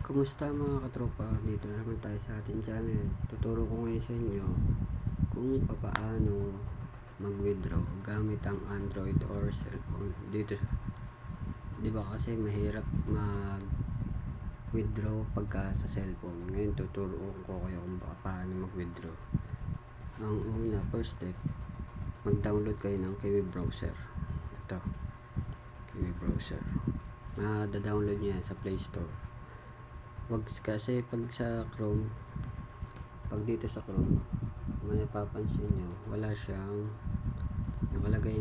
Kumusta mga katropa? Dito na naman tayo sa ating channel. Tuturo ko ngayon sa inyo kung paano mag-withdraw gamit ang Android or cellphone. Dito, di ba kasi mahirap mag-withdraw pagka sa cellphone. Ngayon tuturo ko kayo kung paano mag-withdraw. Ang una, first step, mag-download kayo ng Kiwi Browser. Ito, Kiwi Browser. Mada-download nyo yan sa Play Store. Wag kasi pag sa Chrome, pag dito sa Chrome, may papansin nyo, wala siyang nakalagay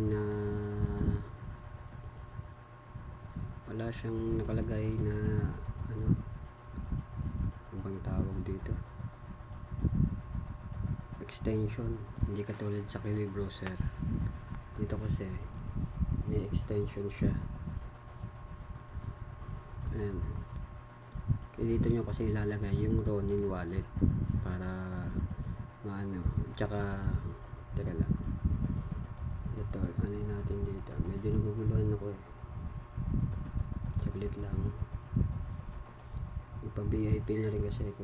na ano bang tawag dito, extension. Hindi katulad sa Kiwi Browser. Dito kasi may extension siya. Ayan. Dito nyo kasi ilalagay yung Ronin wallet para maano. Tsaka teka lang, ito ano natin dito, medyo naguguluhan ako saglit lang, ipa VIP na rin kasi ako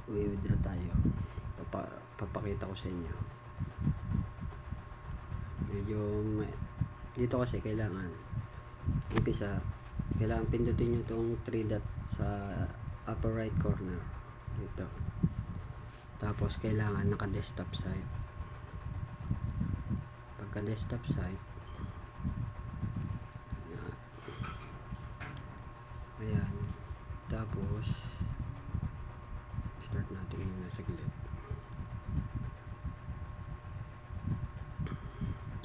withdraw tayo. Papakita ko sa inyo. Medyo dito kasi kailangan pindutin nyo itong 3 dots sa upper right corner dito. Tapos kailangan naka desktop site. Pagka desktop site, ayan, tapos start natin muna saglit.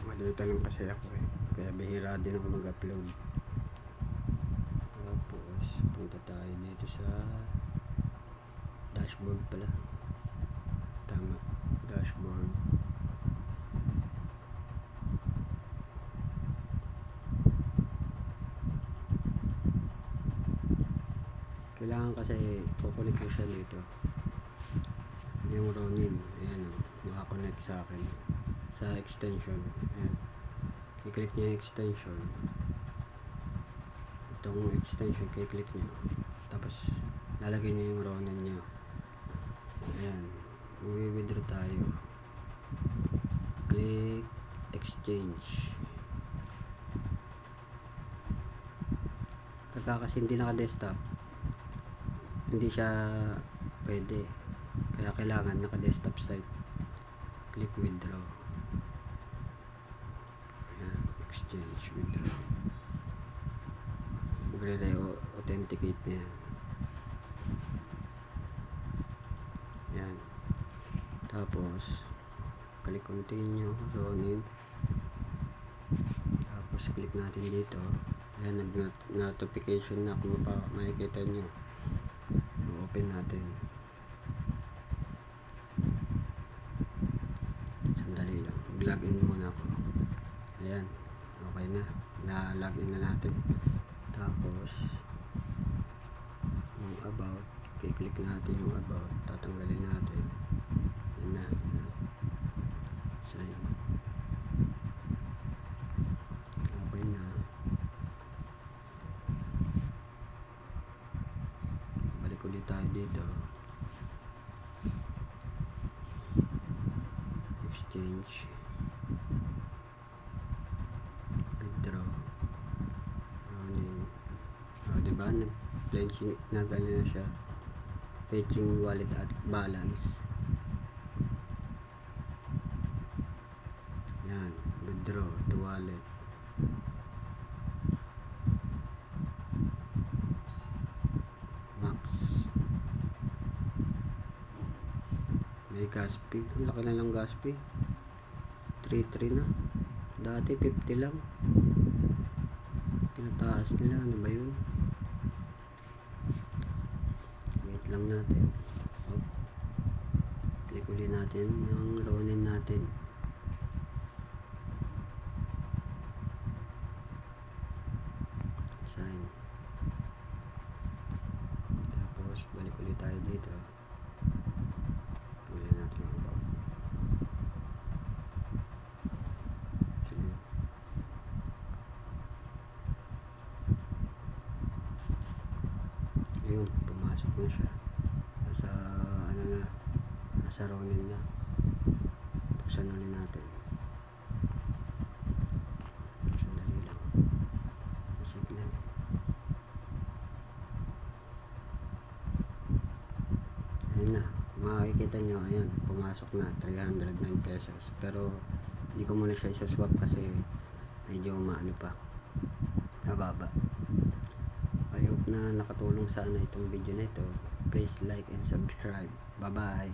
Malito lang kasi ako kaya bihira din ako mag-upload. Tapos punta tayo dito sa dashboard pala. Tama, dashboard. Kailangan kasi kukunik ko siya dito, yung Ronin. Ayan o, nakakonect sa akin sa extension. Ayan, i-click nyo yung extension, itong extension, i-click nyo, tapos lalagay nyo yung Ronin nyo. Ayan, i-withdraw tayo, click exchange. Pagka kasi hindi naka desktop, hindi siya pwede, kaya kailangan naka desktop site. Click withdraw. Ayan, exchange, withdraw. Magre-authenticate na yan. Ayan, tapos click continue, Ronin. Tapos click natin dito. Ayan, nag-notification na kung makikita nyo. Open natin. Sandali lang, login muna ako. Ayan, okay na, na-login na natin. Tapos yung about, i-click natin yung about, tatanggalin natin. Yan na, sign. Okay na. Balik ulit tayo dito, exchange, withdraw, Ronin. Diba, nag-pledging na gano'n na siya, fetching wallet at balance. Yan, withdraw to wallet. Max. May gas fee, ang laki na lang gas fee, 3.3 na. Dati 50 lang, pinataas nila. Ano ba yun? Wait lang natin. Click ulit natin yung Ronin natin. Sign. Tapos balik ulit tayo dito. Ulit natin yung about. Sige. Ayun, pumasok na siya. Nasa, ano na, nasa Ronin na. Buksan ulit natin. Sandali lang. Masiglan. Ayun na. Makikita nyo, ayan, pumasok na. 309 pesos. Pero, hindi ko muna siya isa-swap kasi medyo maano pa. Nababa. I hope na nakatulong sana itong video na ito. Please like and subscribe. Bye bye.